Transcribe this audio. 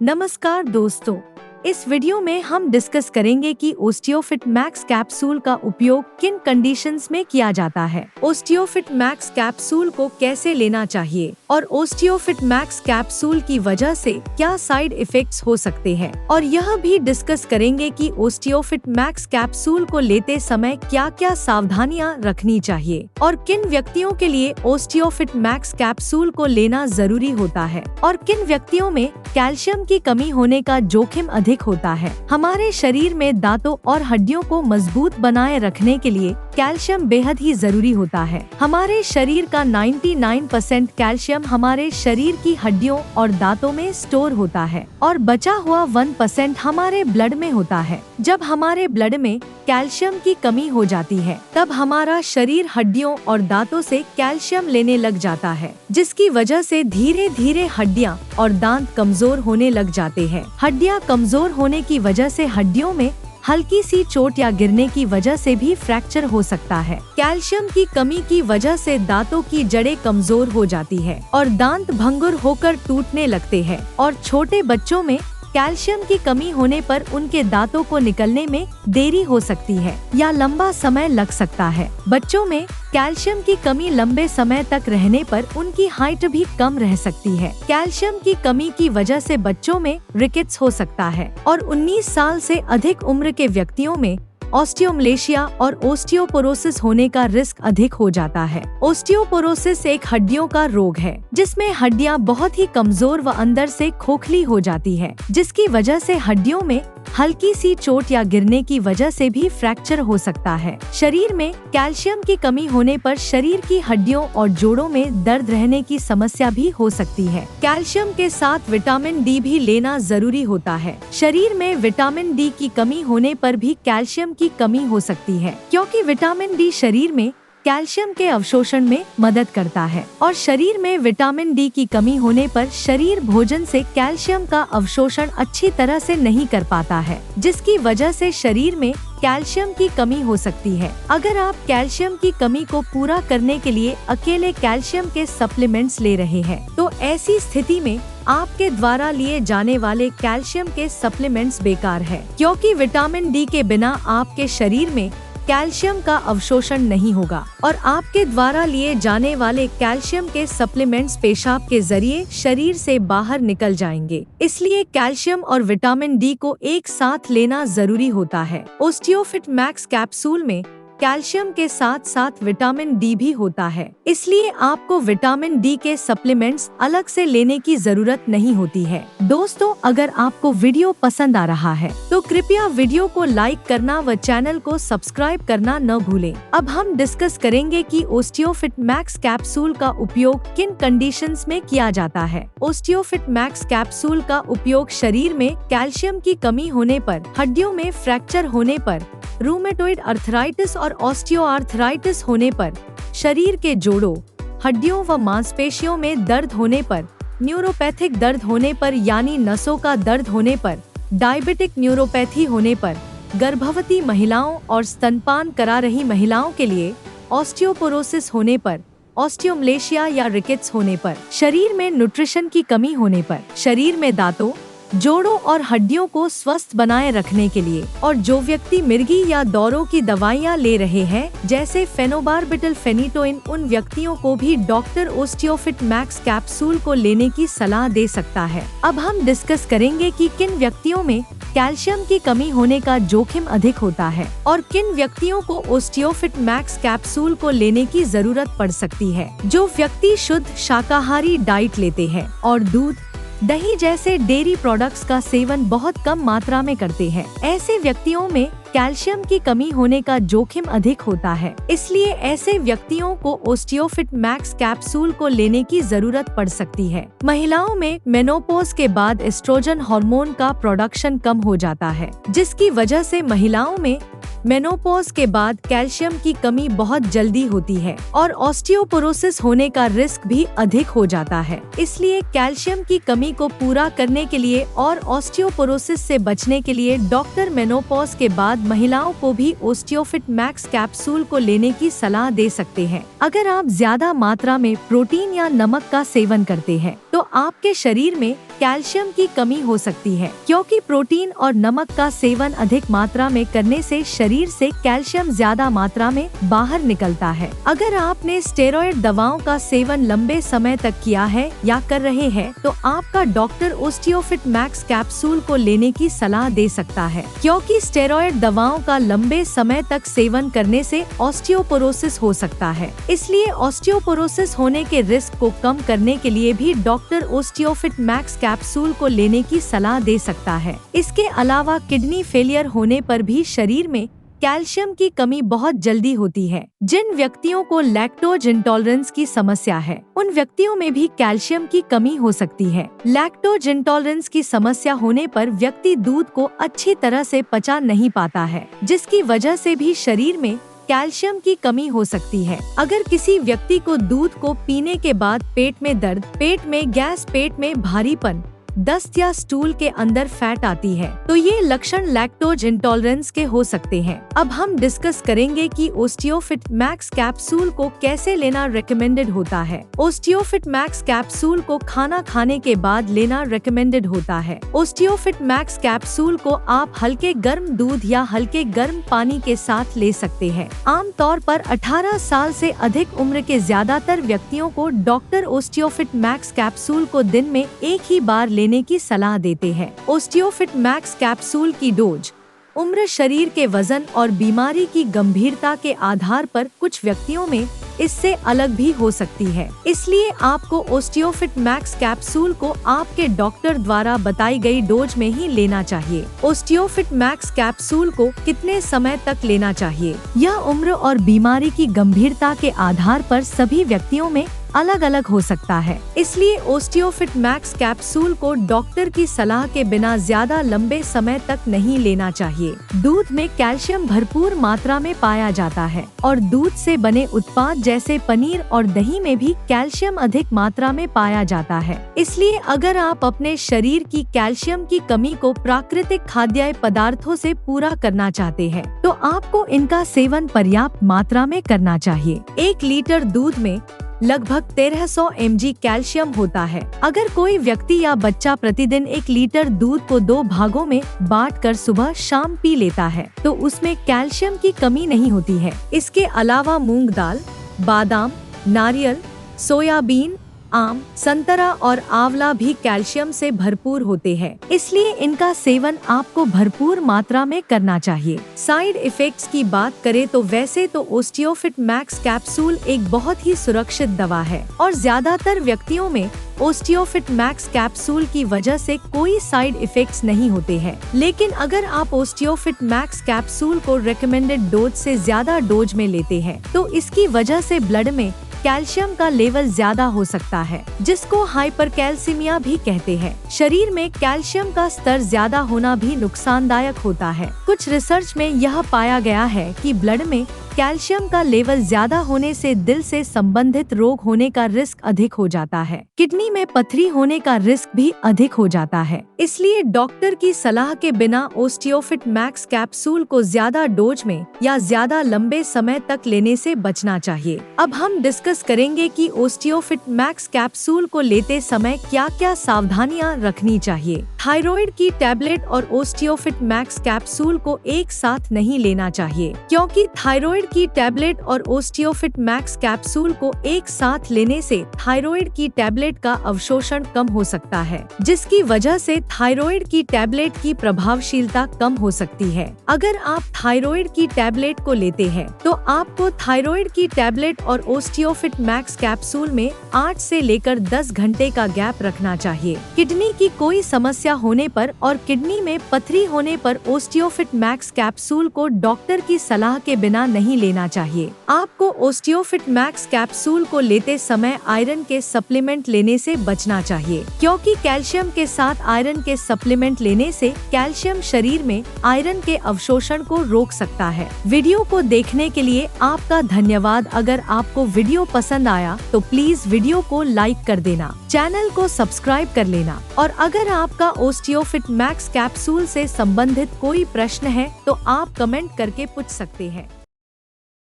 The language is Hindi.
नमस्कार दोस्तों, इस वीडियो में हम डिस्कस करेंगे कि ओस्टियोफिट मैक्स कैप्सूल का उपयोग किन कंडीशंस में किया जाता है, ओस्टियोफिट मैक्स कैप्सूल को कैसे लेना चाहिए और ओस्टियोफिट मैक्स कैप्सूल की वजह से क्या साइड इफेक्ट्स हो सकते हैं, और यह भी डिस्कस करेंगे कि ओस्टियोफिट मैक्स कैप्सूल को लेते समय क्या क्या सावधानियां रखनी चाहिए और किन व्यक्तियों के लिए ओस्टियोफिट मैक्स कैप्सूल को लेना जरूरी होता है और किन व्यक्तियों में कैल्शियम की कमी होने का जोखिम अधिक होता है। हमारे शरीर में दांतों और हड्डियों को मजबूत बनाए रखने के लिए कैल्शियम बेहद ही जरूरी होता है। हमारे शरीर का 99% कैल्शियम हमारे शरीर की हड्डियों और दांतों में स्टोर होता है और बचा हुआ 1% हमारे ब्लड में होता है। जब हमारे ब्लड में कैल्शियम की कमी हो जाती है तब हमारा शरीर हड्डियों और दांतों से कैल्शियम लेने लग जाता है, जिसकी वजह से धीरे धीरे हड्डियां और दांत कमजोर होने लग जाते हैं। हड्डियां कमजोर होने की वजह से हड्डियों में हल्की सी चोट या गिरने की वजह से भी फ्रैक्चर हो सकता है। कैल्शियम की कमी की वजह से दांतों की जड़ें कमजोर हो जाती है और दांत भंगुर होकर टूटने लगते हैं और छोटे बच्चों में कैल्शियम की कमी होने पर उनके दांतों को निकलने में देरी हो सकती है या लंबा समय लग सकता है। बच्चों में कैल्शियम की कमी लंबे समय तक रहने पर उनकी हाइट भी कम रह सकती है। कैल्शियम की कमी की वजह से बच्चों में रिकेट्स हो सकता है और 19 साल से अधिक उम्र के व्यक्तियों में ऑस्टियोमलेशिया और ओस्टियोपोरोसिस होने का रिस्क अधिक हो जाता है। ओस्टियोपोरोसिस एक हड्डियों का रोग है जिसमें हड्डियां बहुत ही कमजोर व अंदर से खोखली हो जाती है, जिसकी वजह से हड्डियों में हल्की सी चोट या गिरने की वजह से भी फ्रैक्चर हो सकता है। शरीर में कैल्शियम की कमी होने पर शरीर की हड्डियों और जोड़ों में दर्द रहने की समस्या भी हो सकती है। कैल्शियम के साथ विटामिन डी भी लेना जरूरी होता है। शरीर में विटामिन डी की कमी होने पर भी कैल्शियम की कमी हो सकती है, क्योंकि विटामिन डी शरीर में कैल्शियम के अवशोषण में मदद करता है और शरीर में विटामिन डी की कमी होने पर शरीर भोजन से कैल्शियम का अवशोषण अच्छी तरह से नहीं कर पाता है, जिसकी वजह से शरीर में कैल्शियम की कमी हो सकती है। अगर आप कैल्शियम की कमी को पूरा करने के लिए अकेले कैल्शियम के सप्लीमेंट्स ले रहे हैं तो ऐसी स्थिति में आपके द्वारा लिए जाने वाले कैल्शियम के सप्लीमेंट्स बेकार है, क्योंकि विटामिन डी के बिना आपके शरीर में कैल्शियम का अवशोषण नहीं होगा और आपके द्वारा लिए जाने वाले कैल्शियम के सप्लीमेंट्स पेशाब के जरिए शरीर से बाहर निकल जाएंगे। इसलिए कैल्शियम और विटामिन डी को एक साथ लेना जरूरी होता है। ओस्टियोफिट मैक्स कैप्सूल में कैल्शियम के साथ साथ विटामिन डी भी होता है, इसलिए आपको विटामिन डी के सप्लीमेंट्स अलग से लेने की जरूरत नहीं होती है। दोस्तों, अगर आपको वीडियो पसंद आ रहा है तो कृपया वीडियो को लाइक करना व चैनल को सब्सक्राइब करना न भूलें। अब हम डिस्कस करेंगे कि ओस्टियोफिट मैक्स कैप्सूल का उपयोग किन कंडीशंस में किया जाता है। ओस्टियोफिट मैक्स कैप्सूल का उपयोग शरीर में कैल्शियम की कमी होने पर, हड्डियों में फ्रैक्चर होने पर, रूमेटॉइड अर्थराइटिस और ऑस्टियोआर्थराइटिस होने पर, शरीर के जोड़ों, हड्डियों व मांसपेशियों में दर्द होने पर, न्यूरोपैथिक दर्द होने पर यानी नसों का दर्द होने पर, डायबिटिक न्यूरोपैथी होने पर, गर्भवती महिलाओं और स्तनपान करा रही महिलाओं के लिए ऑस्टियोपोरोसिस होने पर, ऑस्टियोमलेशिया या रिकेट्स होने पर, शरीर में न्यूट्रिशन की कमी होने पर, शरीर में दांतों, जोड़ों और हड्डियों को स्वस्थ बनाए रखने के लिए, और जो व्यक्ति मिर्गी या दौरों की दवाइयां ले रहे हैं जैसे फेनोबारबिटल फेनिटोइन, उन व्यक्तियों को भी डॉक्टर ओस्टियोफिट मैक्स कैप्सूल को लेने की सलाह दे सकता है। अब हम डिस्कस करेंगे कि किन व्यक्तियों में कैल्शियम की कमी होने का जोखिम अधिक होता है और किन व्यक्तियों को ओस्टियोफिट मैक्स कैप्सूल को लेने की जरूरत पड़ सकती है। जो व्यक्ति शुद्ध शाकाहारी डाइट लेते हैं और दूध, दही जैसे डेयरी प्रोडक्ट्स का सेवन बहुत कम मात्रा में करते हैं, ऐसे व्यक्तियों में कैल्शियम की कमी होने का जोखिम अधिक होता है। इसलिए ऐसे व्यक्तियों को ओस्टियोफिट मैक्स कैप्सूल को लेने की जरूरत पड़ सकती है। महिलाओं में मेनोपॉज के बाद एस्ट्रोजन हार्मोन का प्रोडक्शन कम हो जाता है, जिसकी वजह से महिलाओं में मेनोपॉज के बाद कैल्शियम की कमी बहुत जल्दी होती है और ऑस्टियोपोरोसिस होने का रिस्क भी अधिक हो जाता है। इसलिए कैल्शियम की कमी को पूरा करने के लिए और ऑस्टियोपोरोसिस से बचने के लिए डॉक्टर मेनोपॉज के बाद महिलाओं को भी ओस्टियोफिट मैक्स कैप्सूल को लेने की सलाह दे सकते हैं। अगर आप ज्यादा मात्रा में प्रोटीन या नमक का सेवन करते हैं तो आपके शरीर में कैल्शियम की कमी हो सकती है, क्योंकि प्रोटीन और नमक का सेवन अधिक मात्रा में करने से शरीर से कैल्शियम ज्यादा मात्रा में बाहर निकलता है। अगर आपने स्टेरॉयड दवाओं का सेवन लंबे समय तक किया है या कर रहे हैं, तो आपका डॉक्टर ओस्टियोफिट मैक्स कैप्सूल को लेने की सलाह दे सकता है, क्योंकि स्टेरॉयड दवाओं का लंबे समय तक सेवन करने से ऑस्टियोपोरोसिस हो सकता है। इसलिए ऑस्टियोपोरोसिस होने के रिस्क को कम करने के लिए भी डॉक्टर ओस्टियोफिट मैक्स कैप्सूल को लेने की सलाह दे सकता है। इसके अलावा किडनी फेलियर होने पर भी शरीर में कैल्शियम की कमी बहुत जल्दी होती है। जिन व्यक्तियों को लैक्टोज इंटॉलरेंस की समस्या है, उन व्यक्तियों में भी कैल्शियम की कमी हो सकती है। लैक्टोज इंटॉलरेंस की समस्या होने पर व्यक्ति दूध को अच्छी तरह से पचा नहीं पाता है, जिसकी वजह से भी शरीर में कैल्शियम की कमी हो सकती है। अगर किसी व्यक्ति को दूध को पीने के बाद पेट में दर्द, पेट में गैस, पेट में भारीपन, दस्त या स्टूल के अंदर फैट आती है, तो ये लक्षण लैक्टोज इंटॉलरेंस के हो सकते हैं। अब हम डिस्कस करेंगे कि ओस्टियोफिट मैक्स कैप्सूल को कैसे लेना रेकमेंडेड होता है। ओस्टियोफिट मैक्स कैप्सूल को खाना खाने के बाद लेना रेकमेंडेड होता है। ओस्टियोफिट मैक्स कैप्सूल को आप हल्के गर्म दूध या हल्के गर्म पानी के साथ ले सकते हैं। आमतौर पर 18 साल से अधिक उम्र के ज्यादातर व्यक्तियों को डॉक्टर ओस्टियोफिट मैक्स कैप्सूल को दिन में एक ही बार लेने की सलाह देते हैं। ओस्टियोफिट मैक्स कैप्सूल की डोज उम्र, शरीर के वजन और बीमारी की गंभीरता के आधार पर कुछ व्यक्तियों में इससे अलग भी हो सकती है। इसलिए आपको ओस्टियोफिट मैक्स कैप्सूल को आपके डॉक्टर द्वारा बताई गई डोज में ही लेना चाहिए। ओस्टियोफिट मैक्स कैप्सूल को कितने समय तक लेना चाहिए, यह उम्र और बीमारी की गंभीरता के आधार पर सभी व्यक्तियों में अलग अलग हो सकता है। इसलिए ओस्टियोफिट मैक्स कैप्सूल को डॉक्टर की सलाह के बिना ज्यादा लंबे समय तक नहीं लेना चाहिए। दूध में कैल्शियम भरपूर मात्रा में पाया जाता है और दूध से बने उत्पाद जैसे पनीर और दही में भी कैल्शियम अधिक मात्रा में पाया जाता है। इसलिए अगर आप अपने शरीर की कैल्शियम की कमी को प्राकृतिक खाद्य पदार्थों से पूरा करना चाहते हैं, तो आपको इनका सेवन पर्याप्त मात्रा में करना चाहिए। 1 लीटर दूध में लगभग 1300 mg कैल्शियम होता है। अगर कोई व्यक्ति या बच्चा प्रतिदिन 1 लीटर दूध को 2 भागों में बांटकर सुबह शाम पी लेता है, तो उसमें कैल्शियम की कमी नहीं होती है। इसके अलावा मूंग दाल, बादाम, नारियल, सोयाबीन, आम, संतरा और आंवला भी कैल्शियम से भरपूर होते हैं। इसलिए इनका सेवन आपको भरपूर मात्रा में करना चाहिए। साइड इफेक्ट्स की बात करें तो वैसे तो ओस्टियोफिट मैक्स कैप्सूल एक बहुत ही सुरक्षित दवा है और ज्यादातर व्यक्तियों में ओस्टियोफिट मैक्स कैप्सूल की वजह से कोई साइड इफेक्ट्स नहीं होते हैं। लेकिन अगर आप ओस्टियोफिट मैक्स कैप्सूल को रेकमेंडेड डोज से ज्यादा डोज में लेते हैं, तो इसकी वजह से ब्लड में कैल्शियम का लेवल ज्यादा हो सकता है, जिसको हाइपरकैल्सीमिया भी कहते हैं। शरीर में कैल्शियम का स्तर ज्यादा होना भी नुकसानदायक होता है। कुछ रिसर्च में यह पाया गया है कि ब्लड में कैल्शियम का लेवल ज्यादा होने से दिल से संबंधित रोग होने का रिस्क अधिक हो जाता है। किडनी में पथरी होने का रिस्क भी अधिक हो जाता है। इसलिए डॉक्टर की सलाह के बिना ओस्टियोफिट मैक्स कैप्सूल को ज्यादा डोज में या ज्यादा लंबे समय तक लेने से बचना चाहिए। अब हम डिस्कस करेंगे कि ओस्टियोफिट मैक्स कैप्सूल को लेते समय क्या क्या सावधानियां रखनी चाहिए। थायराइड की टैबलेट और ओस्टियोफिट मैक्स कैप्सूल को एक साथ नहीं लेना चाहिए, क्योंकि थायराइड की टैबलेट और ओस्टियोफिट मैक्स कैप्सूल को एक साथ लेने से थायराइड की टैबलेट का अवशोषण कम हो सकता है, जिसकी वजह से थायराइड की टैबलेट की प्रभावशीलता कम हो सकती है। अगर आप थायराइड की टैबलेट को लेते हैं, तो आपको थायराइड की टैबलेट और ओस्टियोफिट मैक्स कैप्सूल में 8 से लेकर 10 घंटे का गैप रखना चाहिए। किडनी की कोई समस्या होने पर और किडनी में पथरी होने पर ओस्टियोफिट मैक्स कैप्सूल को डॉक्टर की सलाह के बिना नहीं लेना चाहिए। आपको ओस्टियोफिट मैक्स कैप्सूल को लेते समय आयरन के सप्लीमेंट लेने से बचना चाहिए, क्योंकि कैल्शियम के साथ आयरन के सप्लीमेंट लेने से कैल्शियम शरीर में आयरन के अवशोषण को रोक सकता है। वीडियो को देखने के लिए आपका धन्यवाद। अगर आपको वीडियो पसंद आया तो प्लीज वीडियो को लाइक कर देना, चैनल को सब्सक्राइब कर लेना और अगर आपका ओस्टियोफिट मैक्स कैप्सूल से संबंधित कोई प्रश्न है तो आप कमेंट करके पूछ सकते हैं।